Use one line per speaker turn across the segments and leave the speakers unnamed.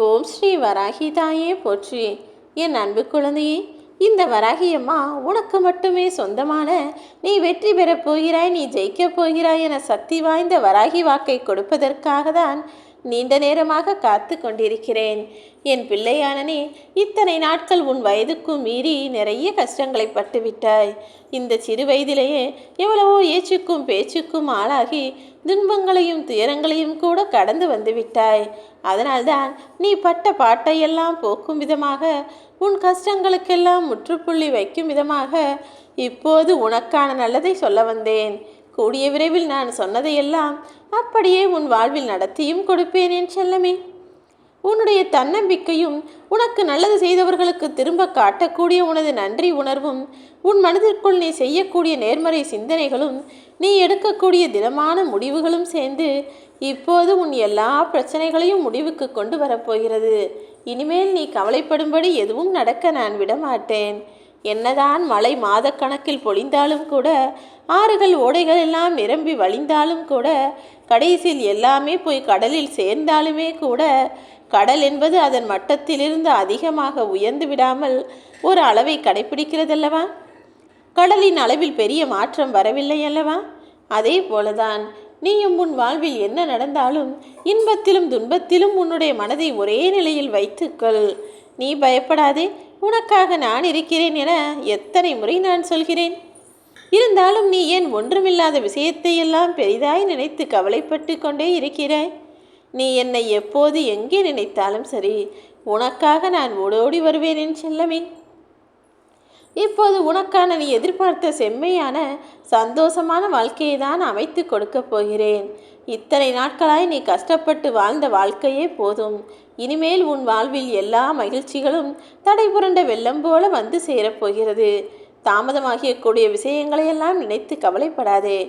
ஓம் ஸ்ரீ வராகி தாயே போற்றி. என் அன்பு குழந்தையே, இந்த வராகியம்மா உனக்கு மட்டுமே சொந்தமான, நீ வெற்றி பெறப் போகிறாய், நீ ஜெயிக்கப் போகிறாய் என சக்தி வாய்ந்த வராகி வாக்கை கொடுப்பதற்காக தான் நீண்ட நேரமாக காத்து கொண்டிருக்கிறேன். என் பிள்ளையானனே, இத்தனை நாட்கள் உன் வயதுக்கும் மீறி நிறைய கஷ்டங்களை பட்டுவிட்டாய். இந்த சிறு வயதிலேயே எவ்வளவோ ஏச்சுக்கும் பேச்சுக்கும் ஆளாகி துன்பங்களையும் துயரங்களையும் கூட கடந்து வந்து விட்டாய். அதனால்தான் நீ பட்ட பாட்டையெல்லாம் போக்கும் விதமாக, உன் கஷ்டங்களுக்கெல்லாம் முற்றுப்புள்ளி வைக்கும் விதமாக இப்போது உனக்கான நல்லதை சொல்ல வந்தேன். கூடிய விரைவில் நான் சொன்னதையெல்லாம் அப்படியே உன் வாழ்வில் நடத்தியும் கொடுப்பேன் என் செல்லமே. உன்னுடைய தன்னம்பிக்கையும், உனக்கு நல்லது செய்தவர்களுக்கு திரும்ப காட்டக்கூடிய உனது நன்றி உணர்வும், உன் மனதிற்குள் நீ செய்யக்கூடிய நேர்மறை சிந்தனைகளும், நீ எடுக்கக்கூடிய திடமான முடிவுகளும் சேர்ந்து இப்போது உன் எல்லா பிரச்சனைகளையும் முடிவுக்கு கொண்டு வரப்போகிறது. இனிமேல் நீ கவலைப்படும்படி எதுவும் நடக்க நான் விடமாட்டேன். என்னதான் மழை மாதக்கணக்கில் பொழிந்தாலும் கூட, ஆறுகள் ஓடைகள் எல்லாம் நிரம்பி வழிந்தாலும் கூட, கடைசியில் எல்லாமே போய் கடலில் சேர்ந்தாலுமே கூட, கடல் என்பது அதன் மட்டத்திலிருந்து அதிகமாக உயர்ந்து விடாமல் ஒரு அளவை கடைபிடிக்கிறதல்லவா? கடலின் அளவில் பெரிய மாற்றம் வரவில்லை அல்லவா? அதே போலதான் நீயும் உன் வாழ்வில் என்ன நடந்தாலும் இன்பத்திலும் துன்பத்திலும் உன்னுடைய மனதை ஒரே நிலையில் வைத்துக்கொள். நீ பயப்படாதே, உனக்காக நான் இருக்கிறேன் என எத்தனை முறை நான் சொல்கிறேன். இருந்தாலும் நீ ஏன் ஒன்றுமில்லாத விஷயத்தை எல்லாம் பெரிதாய் நினைத்து கவலைப்பட்டு கொண்டே இருக்கிறாய்? நீ என்னை எப்போது எங்கே நினைத்தாலும் சரி, உனக்காக நான் ஓடோடி வருவேன் என் செல்லமே. இப்போது உனக்கான நீ எதிர்பார்த்த செம்மையான சந்தோஷமான வாழ்க்கையை தான் அமைத்து கொடுக்கப் போகிறேன். இத்தனை நாட்களாய் நீ கஷ்டப்பட்டு வாழ்ந்த வாழ்க்கையே போதும். இனிமேல் உன் வாழ்வில் எல்லா மகிழ்ச்சிகளும் தடை புரண்ட வெள்ளம் போல வந்து சேரப்போகிறது. தாமதமாகியக்கூடிய விஷயங்களையெல்லாம் நினைத்து கவலைப்படாதே.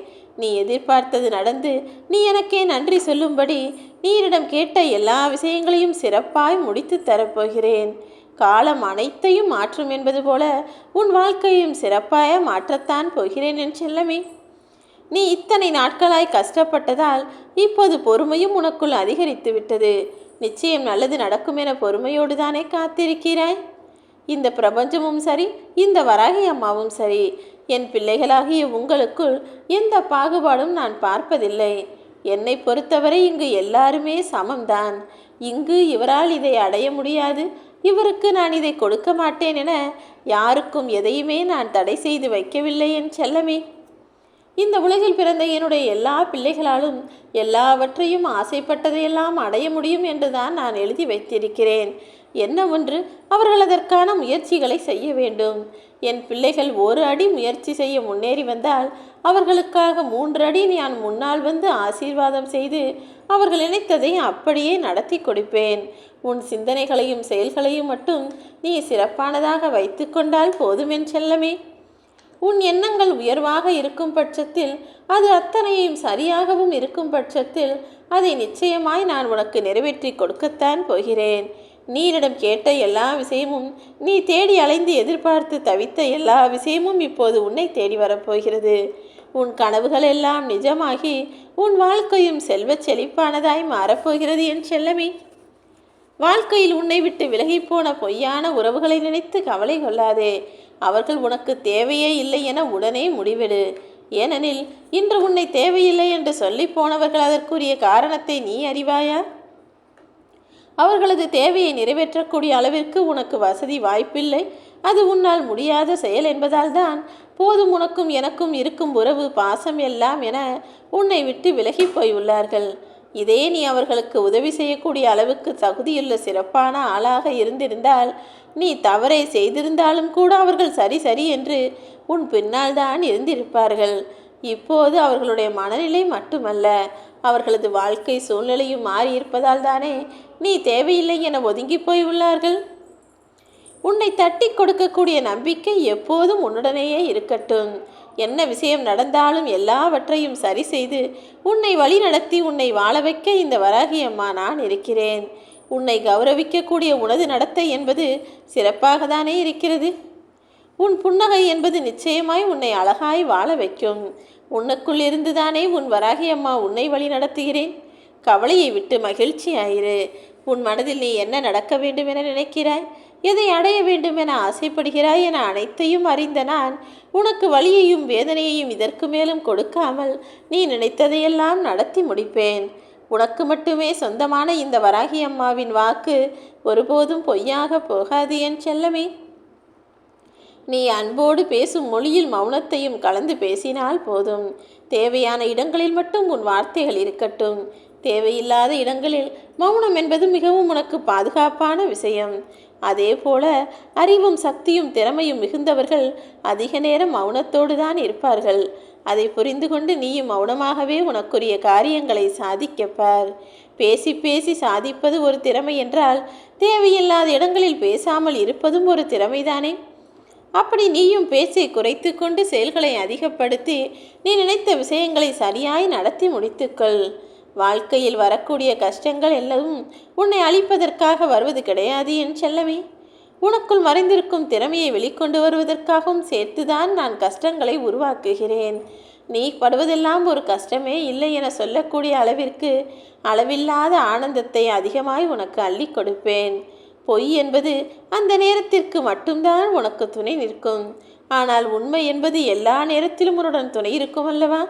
நீ எதிர்பார்த்தது நடந்து நீ எனக்கே நன்றி சொல்லும்படி நீரிடம் கேட்ட எல்லா விஷயங்களையும் சிறப்பாய் முடித்து தரப்போகிறேன். காலம் அனைத்தையும் மாற்றும் என்பது போல உன் வாழ்க்கையும் சிறப்பாக மாற்றத்தான் போகிறேன் என் செல்லமே. நீ இத்தனை நாட்களாய் கஷ்டப்பட்டதால் இப்போது பொறுமையும் உனக்குள் அதிகரித்து விட்டது. நிச்சயம் நல்லது நடக்கும் என பொறுமையோடு தானே காத்திருக்கிறாய். இந்த பிரபஞ்சமும் சரி, இந்த வராகி அம்மாவும் சரி, என் பிள்ளைகளாகிய உங்களுக்குள் எந்த பாகுபாடும் நான் பார்ப்பதில்லை. என்னை பொறுத்தவரை இங்கு எல்லாருமே சமம்தான். இங்கு இவரால் இதை அடைய முடியாது, இவருக்கு நான் இதை கொடுக்க மாட்டேன் என யாருக்கும் எதையுமே நான் தடை செய்து வைக்கவில்லை என் செல்லமே. இந்த உலகில் பிறந்த என்னுடைய எல்லா பிள்ளைகளாலும் எல்லாவற்றையும் ஆசைப்பட்டதையெல்லாம் அடைய முடியும் என்றுதான் நான் எழுதி வைத்திருக்கிறேன். என்ன ஒன்று, அவர்கள் அதற்கான முயற்சிகளை செய்ய வேண்டும். என் பிள்ளைகள் ஒரு அடி முயற்சி செய்ய முன்னேறி வந்தால் அவர்களுக்காக 3 அடி நான் முன்னால் வந்து ஆசீர்வாதம் செய்து அவர்கள் நினைத்ததை அப்படியே நடத்தி கொடுப்பேன். உன் சிந்தனைகளையும் செயல்களையும் மட்டும் நீ சிறப்பானதாக வைத்து கொண்டால் போதும் என் செல்லமே. உன் எண்ணங்கள் உயர்வாக இருக்கும் பட்சத்தில், அது அத்தனையும் சரியாகவும் இருக்கும் பட்சத்தில், அதை நிச்சயமாய் நான் உனக்கு நிறைவேற்றி கொடுக்கத்தான் போகிறேன். நீரிடம் கேட்ட எல்லா விஷயமும், நீ தேடி அலைந்து எதிர்பார்த்து தவித்த எல்லா விஷயமும் இப்போது உன்னை தேடி வரப்போகிறது. உன் கனவுகள் எல்லாம் நிஜமாகி உன் வாழ்க்கையும் செல்வச் செழிப்பானதாய் மாறப்போகிறது என் செல்லமே. வாழ்க்கையில் உன்னை விட்டு விலகிப்போன பொய்யான உறவுகளை நினைத்து கவலை கொள்ளாதே. அவர்கள் உனக்கு தேவையே இல்லை என உடனே முடிவெடு. ஏனெனில் இன்று உன்னை தேவையில்லை என்று சொல்லி போனவர்கள் அதற்குரிய காரணத்தை நீ அறிவாயா? அவர்களது தேவையை நிறைவேற்றக்கூடிய அளவிற்கு உனக்கு வசதி வாய்ப்பில்லை. அது உன்னால் முடியாத செயல் என்பதால் தான் போதும் உனக்கும் எனக்கும் இருக்கும் உறவு பாசம் எல்லாம் என உன்னை விட்டு விலகி போய் உள்ளார்கள். இதே நீ அவர்களுக்கு உதவி செய்யக்கூடிய அளவுக்கு தகுதியுள்ள சிறப்பான ஆளாக இருந்திருந்தால், நீ தவறை செய்திருந்தாலும் கூட அவர்கள் சரி சரி என்று உன் பின்னால் தான் இருந்திருப்பார்கள். இப்போது அவர்களுடைய மனநிலை மட்டுமல்ல, அவர்களது வாழ்க்கை சூழ்நிலையும் மாறியிருப்பதால் தானே நீ தேவையில்லை என ஒதுங்கி போய் உள்ளார்கள். உன்னை தட்டி கொடுக்கக்கூடிய நம்பிக்கை எப்போதும் உன்னுடனேயே இருக்கட்டும். என்ன விஷயம் நடந்தாலும் எல்லாவற்றையும் சரி செய்து உன்னை வழி நடத்தி உன்னை வாழ வைக்க இந்த வராகி அம்மா நான் இருக்கிறேன். உன்னை கௌரவிக்கக்கூடிய உனது நடத்தை என்பது சிறப்பாக தானே இருக்கிறது. உன் புன்னகை என்பது நிச்சயமாய் உன்னை அழகாய் வாழ வைக்கும். உன்னுக்குள் இருந்துதானே உன் வராகி அம்மா உன்னை வழி நடத்துகிறேன். கவலையை விட்டு மகிழ்ச்சி ஆயிரு. உன் மனதில் நீ என்ன நடக்க வேண்டும் என நினைக்கிறாய், எதை அடைய வேண்டும் என ஆசைப்படுகிறாய் என அனைத்தையும் அறிந்த நான் உனக்கு வலியையும் வேதனையையும் இதற்கு மேலும் கொடுக்காமல் நீ நினைத்ததையெல்லாம் நடத்தி முடிப்பேன். உனக்கு மட்டுமே சொந்தமான இந்த வராகி அம்மாவின் வாக்கு ஒருபோதும் பொய்யாக போகாது என் செல்லமே. நீ அன்போடு பேசும் மொழியில் மௌனத்தையும் கலந்து பேசினால் போதும். தேவையான இடங்களில் மட்டும் உன் வார்த்தைகள் இருக்கட்டும். தேவையில்லாத இடங்களில் மௌனம் என்பது மிகவும் உனக்கு பாதுகாப்பான விஷயம். அதே போல அறிவும் சக்தியும் திறமையும் மிகுந்தவர்கள் அதிக நேரம் மௌனத்தோடு தான் இருப்பார்கள். அதை புரிந்து கொண்டு நீயும் மௌனமாகவே உனக்குரிய காரியங்களை சாதிக்கப்பார். பேசி பேசி சாதிப்பது ஒரு திறமை என்றால் தேவையில்லாத இடங்களில் பேசாமல் இருப்பதும் ஒரு திறமைதானே. அப்படி நீயும் பேச்சை குறைத்து கொண்டு செயல்களை அதிகப்படுத்தி நீ நினைத்த விஷயங்களை சரியாய் நடத்தி முடித்துக்கொள். வாழ்க்கையில் வரக்கூடிய கஷ்டங்கள் எல்லாம் உன்னை அழிப்பதற்காக வருவது கிடையாது என் செல்லமே. உனக்குள் மறைந்திருக்கும் திறமையை வெளிக்கொண்டு வருவதற்காகவும் சேர்த்துதான் நான் கஷ்டங்களை உருவாக்குகிறேன். நீ படுவதெல்லாம் ஒரு கஷ்டமே இல்லை என சொல்லக்கூடிய அளவிற்கு அளவில்லாத ஆனந்தத்தை அதிகமாய் உனக்கு அள்ளி கொடுப்பேன். பொய் என்பது அந்த நேரத்திற்கு மட்டும்தான் உனக்கு துணை நிற்கும். ஆனால் உண்மை என்பது எல்லா நேரத்திலும் உன்னுடன் துணை இருக்கும் அல்லவா?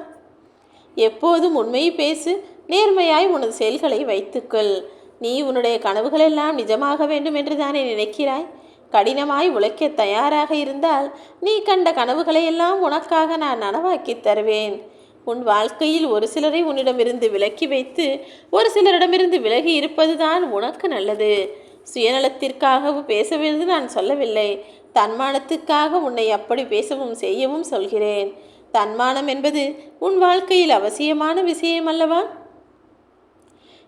எப்போதும் உண்மையை பேசு. நேர்மையாய் உனது செயல்களை வைத்துக்கொள். நீ உன்னுடைய கனவுகளெல்லாம் நிஜமாக வேண்டும் என்று தானே நினைக்கிறாய்? கடினமாய் உழைக்க தயாராக இருந்தால் நீ கண்ட கனவுகளை எல்லாம் உனக்காக நான் நனவாக்கி தருவேன். உன் வாழ்க்கையில் ஒரு சிலரை உன்னிடமிருந்து விலக்கி வைத்து ஒரு சிலரிடமிருந்து விலகி இருப்பதுதான் உனக்கு நல்லது. சுயநலத்திற்காகவும் பேசவில்லை நான் சொல்லவில்லை. தன்மானத்துக்காக உன்னை அப்படி பேசவும் செய்யவும் சொல்கிறேன். தன்மானம் என்பது உன் வாழ்க்கையில் அவசியமான விஷயம் அல்லவா?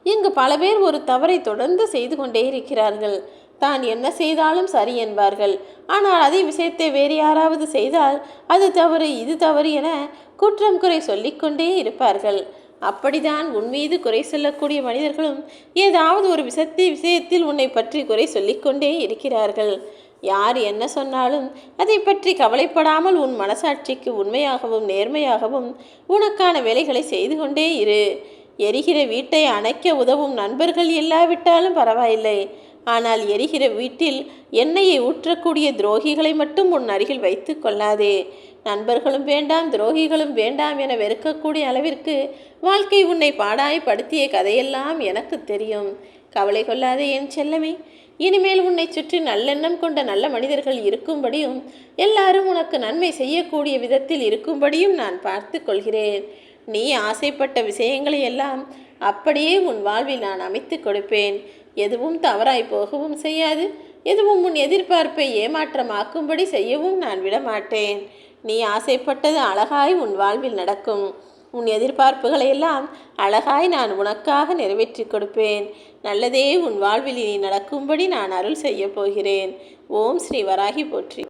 இங்கு பல பேர் ஒரு தவறை தொடர்ந்து செய்து கொண்டே இருக்கிறார்கள். தான் என்ன செய்தாலும் சரி என்பார்கள். ஆனால் அதே விஷயத்தை வேறு யாராவது செய்தால் அது தவறு இது தவறு என குற்றம் குறை சொல்லிக்கொண்டே இருப்பார்கள். அப்படிதான் உன் மீது குறை சொல்லக்கூடிய மனிதர்களும் ஏதாவது ஒரு விஷயத்தில் உன்னை பற்றி குறை சொல்லிக்கொண்டே இருக்கிறார்கள். யார் என்ன சொன்னாலும் அதை பற்றி கவலைப்படாமல் உன் மனசாட்சிக்கு உண்மையாகவும் நேர்மையாகவும் உனக்கான வேலைகளை செய்து கொண்டே இரு. எரிகிற வீட்டை அணைக்க உதவும் நண்பர்கள் இல்லாவிட்டாலும் பரவாயில்லை. ஆனால் எரிகிற வீட்டில் எண்ணெயை ஊற்றக்கூடிய துரோகிகளை மட்டும் உன் அருகில் வைத்து கொள்ளாதே. நண்பர்களும் வேண்டாம் துரோகிகளும் வேண்டாம் என வெறுக்கக்கூடிய அளவிற்கு வாழ்க்கை உன்னை பாடாய்படுத்திய கதையெல்லாம் எனக்கு தெரியும். கவலை கொள்ளாதே என் செல்லமே. இனிமேல் உன்னை சுற்றி நல்லெண்ணம் கொண்ட நல்ல மனிதர்கள் இருக்கும்படியும் எல்லாரும் உனக்கு நன்மை செய்யக்கூடிய விதத்தில் இருக்கும்படியும் நான் பார்த்து கொள்கிறேன். நீ ஆசைப்பட்ட விஷயங்களை எல்லாம் அப்படியே உன் வாழ்வில் நான் அமைத்து கொடுப்பேன். எதுவும் தவறாய் போகவும் செய்யாது. எதுவும் உன் எதிர்பார்ப்பை ஏமாற்றமாக்கும்படி செய்யவும் நான் விடமாட்டேன். நீ ஆசைப்பட்டது அழகாய் உன் வாழ்வில் நடக்கும். உன் எதிர்பார்ப்புகளை எல்லாம் அழகாய் நான் உனக்காக நிறைவேற்றி கொடுப்பேன். நல்லதே உன் வாழ்வில் இனி நடக்கும்படி நான் அருள் செய்ய போகிறேன். ஓம் ஸ்ரீ வராகி போற்றி.